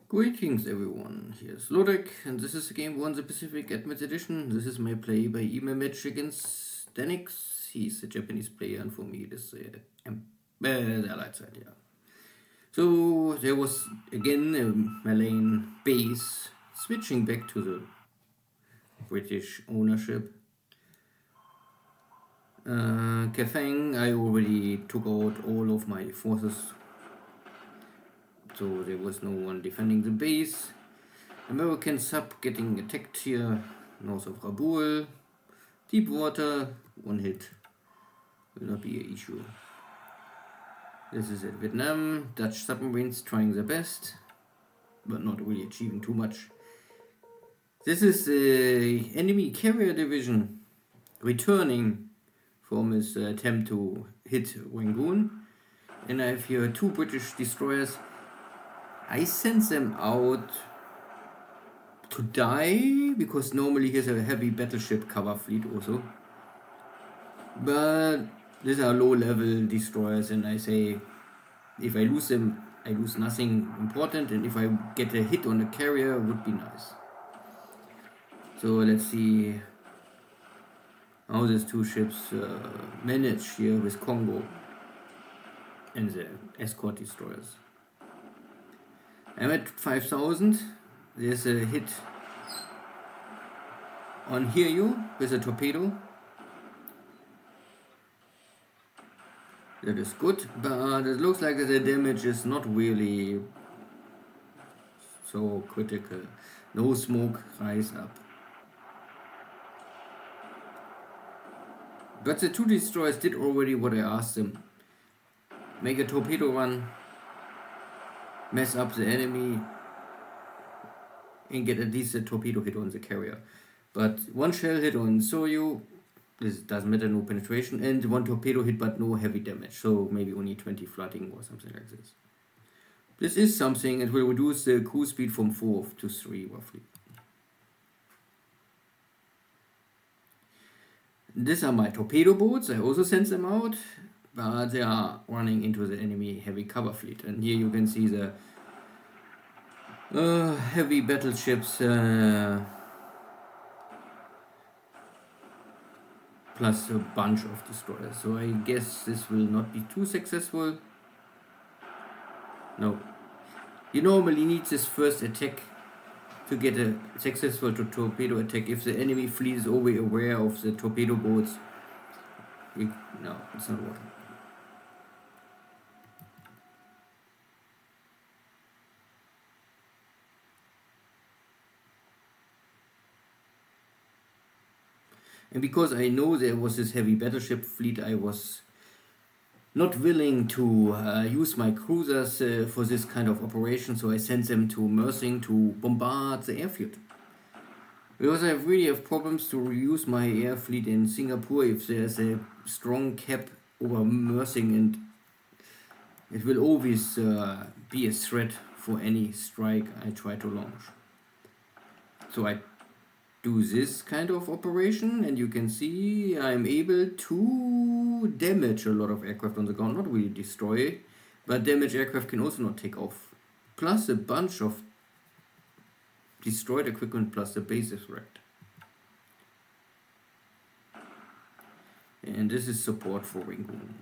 Greetings everyone, here's Lodrik, and this is the game 1 the Pacific Admits Edition. This is my play by email match against Deaniks. He's a Japanese player, and for me it is the Allied side, yeah. So there was again a Malayan base switching back to the British ownership. Kafang, I already took out all of my forces, so there was no one defending the base. American sub getting attacked here north of Rabaul. Deep water, one hit will not be an issue. This is at Vietnam. Dutch submarines trying their best, but not really achieving too much. This is the enemy carrier division returning from his attempt to hit Rangoon. And I have here 2 British destroyers. I sent them out to die, because normally here's a heavy battleship cover fleet also. But these are low level destroyers, and I say if I lose them, I lose nothing important, and if I get a hit on the carrier, would be nice. So let's see how these 2 ships manage here with Congo and the escort destroyers. I'm at 5,000. There's a hit on Hiryu with a torpedo. That is good, but it looks like the damage is not really so critical. No smoke rise up. But the 2 destroyers did already what I asked them. Make a torpedo run, mess up the enemy, and get at least a torpedo hit on the carrier. But 1 shell hit on Soryu, this doesn't matter, no penetration, and 1 torpedo hit but no heavy damage, so maybe only 20 flooding or something like this. This is something. It will reduce the cruise speed from 4 to 3 roughly. These are my torpedo boats. I also sent them out, but they are running into the enemy heavy cover fleet. And here you can see the heavy battleships plus a bunch of destroyers. So I guess this will not be too successful. No. You normally need this first attack to get a successful torpedo attack. If the enemy fleet is already aware of the torpedo boats, no, it's not working. And because I know there was this heavy battleship fleet, I was not willing to use my cruisers for this kind of operation, so I sent them to Mersing to bombard the airfield. Because I really have problems to reuse my air fleet in Singapore if there's a strong cap over Mersing, and it will always be a threat for any strike I try to launch. So I do this kind of operation, and you can see I'm able to damage a lot of aircraft on the ground, not really destroy, but damaged aircraft can also not take off. Plus a bunch of destroyed equipment plus the base is wrecked. And this is support for Rangoon.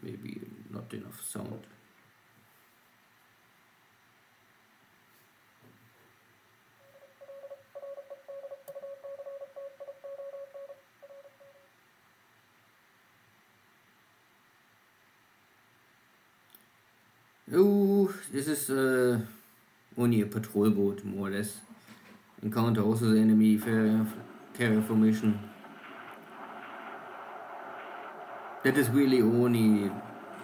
Maybe not enough sound. Oh, this is only a patrol boat, more or less. Encounter also the enemy carrier formation. That is really only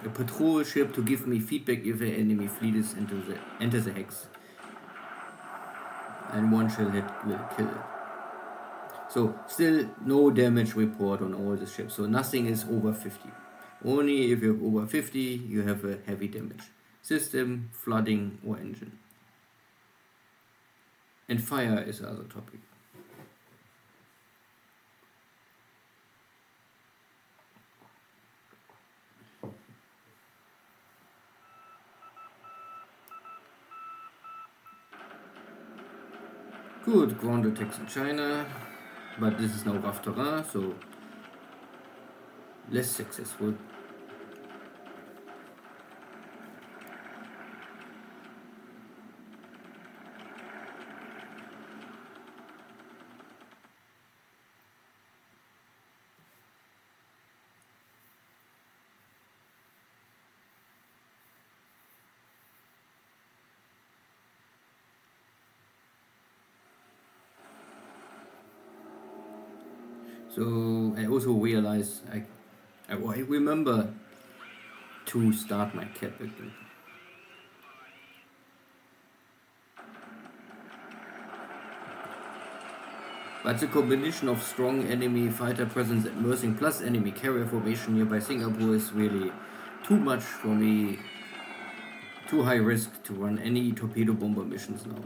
a patrol ship to give me feedback if the enemy fleet is enters the hex. And 1 shell hit will kill it. So still no damage report on all the ships. So nothing is over 50. Only if you're over 50 you have a heavy damage. System, flooding or engine. And fire is the other topic. Good, ground attacks in China, but this is now rough terrain, so less successful. So I also realize I remember to start my cap again. But the combination of strong enemy fighter presence at Mersing plus enemy carrier formation nearby Singapore is really too much for me. Too high risk to run any torpedo bomber missions now.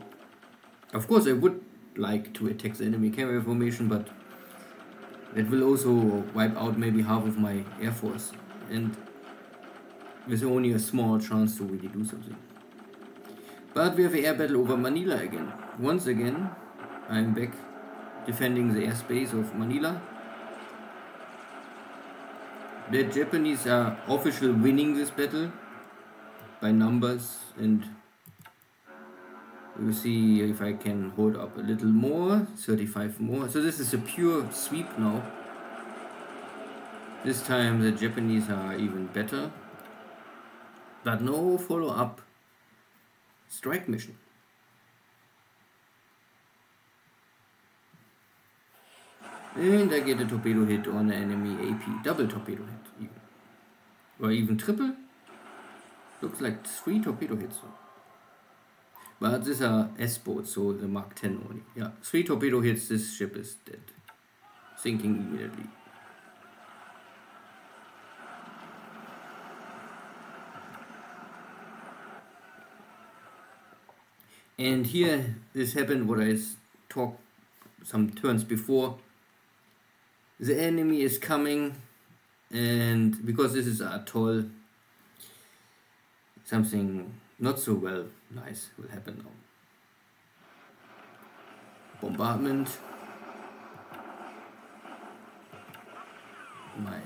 Of course I would like to attack the enemy carrier formation, but that will also wipe out maybe half of my air force, and with only a small chance to really do something. But we have an air battle over Manila again. Once again, I'm back defending the airspace of Manila. The Japanese are officially winning this battle by numbers, and we'll see if I can hold up a little more, 35 more. So this is a pure sweep now. This time the Japanese are even better, but no follow-up strike mission. And I get a torpedo hit on the enemy AP, double torpedo hit even. Or even triple? Looks like 3 torpedo hits. But these are S-boats, so the Mark 10 only. Yeah, 3 torpedo hits, this ship is dead. Sinking immediately. And here, this happened what I talked some turns before. The enemy is coming, and because this is an atoll, something not so nice will happen now. Bombardment. My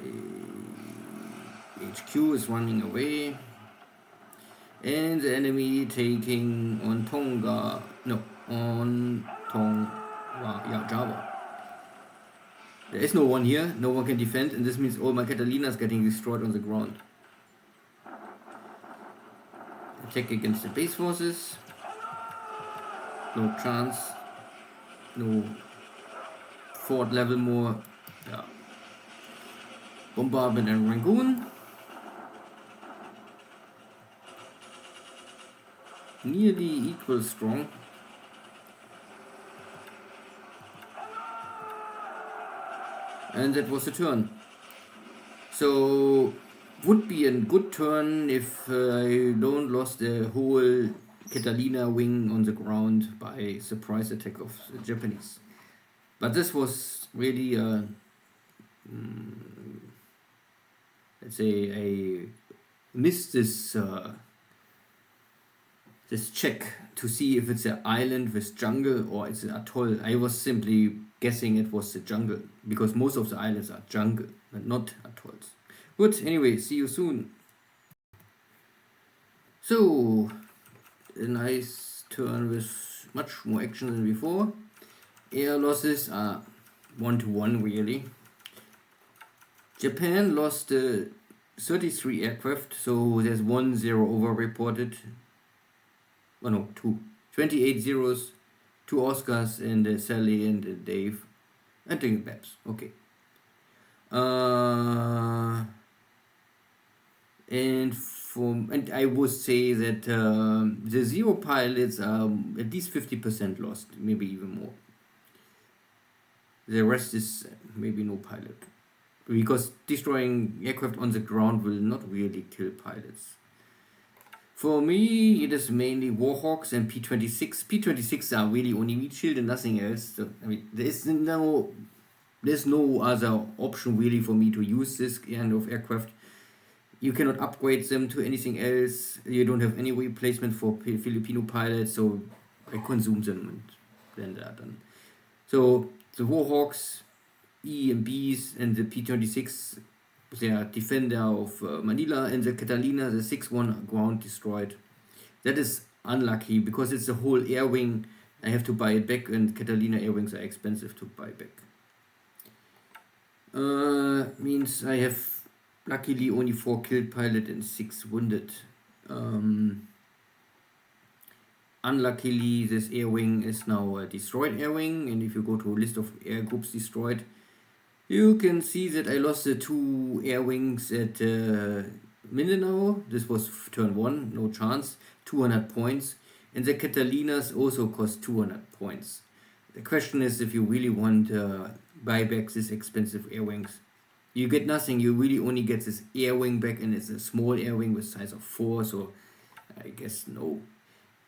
HQ is running away. And the enemy taking on Tonga. No, on Tonga. Yeah, Java. There is no one here, no one can defend, and this means all my Catalinas getting destroyed on the ground. Attack against the base forces. No chance. No fort level more. Yeah. Bombardment in Rangoon. Nearly equal strong. And that was the turn. So would be a good turn if I don't lost the whole Catalina wing on the ground by surprise attack of the Japanese. But this was really let's say I missed this this check to see if it's an island with jungle or it's an atoll. I was simply guessing it was the jungle, because most of the islands are jungle, but not atolls. Good, anyway, see you soon. So, a nice turn with much more action than before. Air losses are 1-1 really. Japan lost 33 aircraft, so there's 1-0 over reported. Oh no, 2. 28 zeros, 2 Oscars, and Sally and Dave. I think Babs, okay. And I would say that the 0 pilots are at least 50% lost, maybe even more. The rest is maybe no pilot, because destroying aircraft on the ground will not really kill pilots. For me, it is mainly Warhawks and P-26. P-26 are really only meat shield and nothing else. So, I mean, there's no other option really for me to use this kind of aircraft. You cannot upgrade them to anything else. You don't have any replacement for Filipino pilots, so I consume them. then they are done. So the Warhawks, EMBs, and the P-26, they are defender of Manila, and the Catalina, the 6-1 ground destroyed. That is unlucky because it's a whole air wing. I have to buy it back, and Catalina air wings are expensive to buy back. Means I have luckily only 4 killed pilot and 6 wounded. Unluckily, this air wing is now a destroyed air wing, and if you go to a list of air groups destroyed, you can see that I lost the 2 air wings at Mindanao. This was turn 1, no chance, 200 points. And the Catalinas also cost 200 points. The question is if you really want buy back these expensive air wings. You get nothing, you really only get this air wing back, and it's a small air wing with size of 4, so I guess no.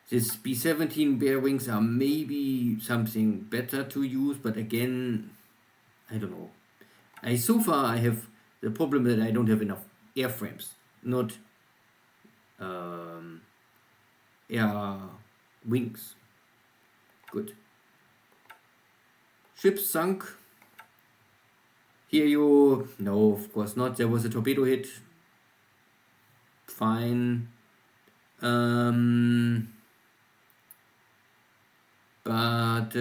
These B-17 air wings are maybe something better to use, but again, I don't know. So far I have the problem that I don't have enough airframes, not air wings. Good. Ship sunk. Here you... No, of course not. There was a torpedo hit. Fine. But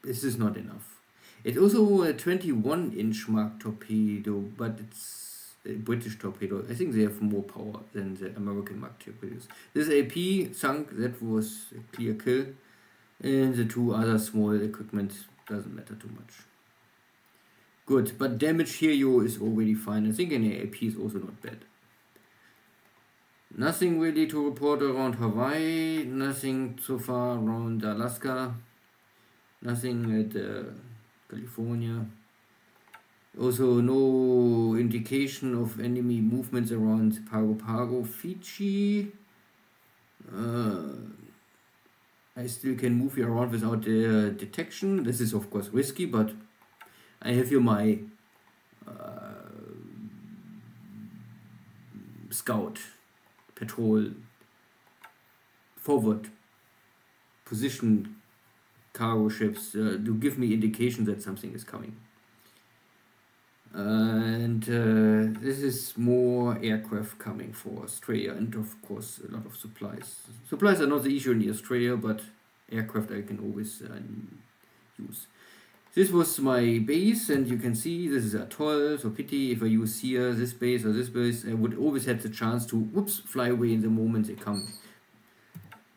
this is not enough. It's also a 21-inch Mark torpedo, but it's a British torpedo. I think they have more power than the American Mark torpedoes. This AP sunk, that was a clear kill. And the 2 other small equipment doesn't matter too much. Good, but damage here is already fine. I think an AP is also not bad. Nothing really to report around Hawaii, nothing so far around Alaska, nothing at California. Also no indication of enemy movements around Pago Pago, Fiji. I still can move here around without detection. This is of course risky, but I have here my scout patrol forward position cargo ships to give me indication that something is coming. And this is more aircraft coming for Australia, and of course a lot of supplies. Supplies are not the issue in Australia, but aircraft I can always use. This was my base, and you can see this is atoll, so pity if I use here this base or this base, I would always have the chance to fly away in the moment they come.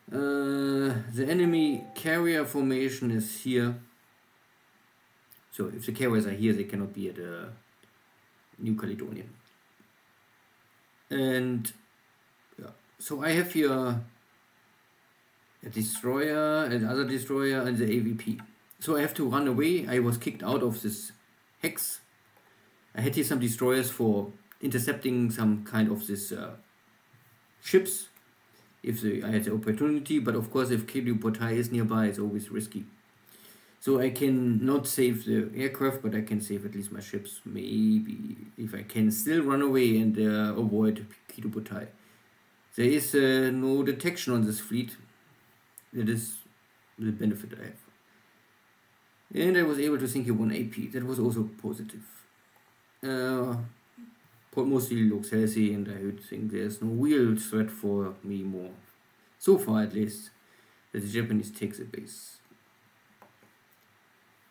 The enemy carrier formation is here. So if the carriers are here, they cannot be at New Caledonia. And yeah, so I have here a destroyer, another destroyer, and the AVP. So I have to run away. I was kicked out of this hex. I had here some destroyers for intercepting some kind of this ships if I had the opportunity, but of course if Keliupotai is nearby, it's always risky. So I can not save the aircraft, but I can save at least my ships. Maybe if I can still run away and avoid Keliupotai. There is no detection on this fleet. That is the benefit I have. And I was able to sink here 1 AP. That was also positive. Port mostly looks healthy, and I would think there's no real threat for me more. So far at least, that the Japanese take the base.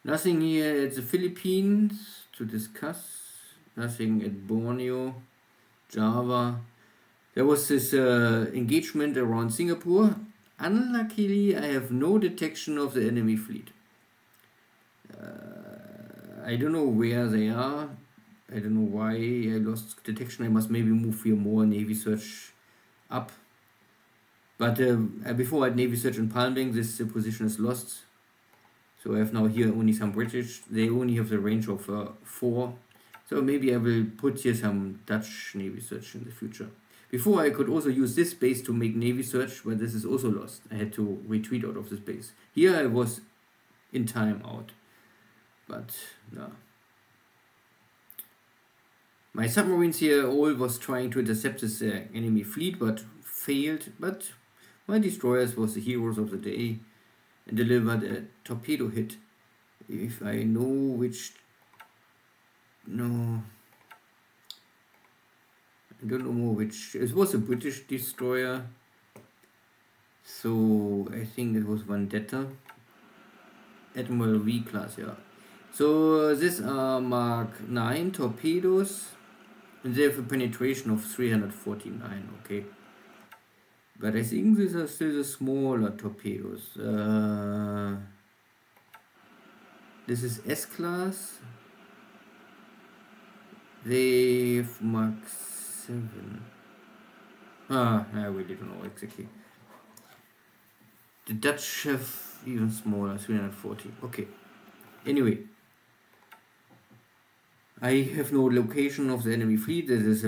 Nothing here at the Philippines to discuss. Nothing at Borneo, Java. There was this engagement around Singapore. Unluckily, I have no detection of the enemy fleet. I don't know where they are. I don't know why I lost detection. I must maybe move here more Navy search up. But before I had Navy search in Palming, this position is lost. So I have now here only some British. They only have the range of 4. So maybe I will put here some Dutch Navy search in the future. Before I could also use this base to make Navy search, but this is also lost. I had to retreat out of this base. Here I was in time out. But no. My submarines here all was trying to intercept this enemy fleet, but failed. But My destroyers was the heroes of the day and delivered a torpedo hit. If I know which... No... I don't know more which... It was a British destroyer. So I think it was Vendetta. Admiral V class, yeah. So these are Mark 9 torpedoes. And they have a penetration of 349, okay. But I think these are still the smaller torpedoes. This is S-class. They have Mark 7. I really don't know exactly. The Dutch have even smaller, 340. Okay. Anyway. I have no location of the enemy fleet. That is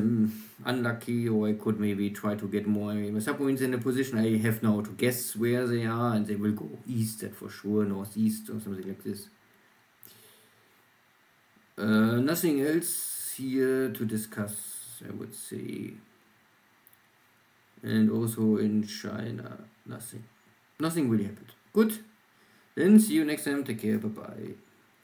unlucky, or I could maybe try to get more submarines in a position. I have now to guess where they are, and they will go east, that for sure, northeast or something like this. Nothing else here to discuss, I would say. And also in China, nothing. Nothing really happened. Good. Then see you next time. Take care. Bye-bye.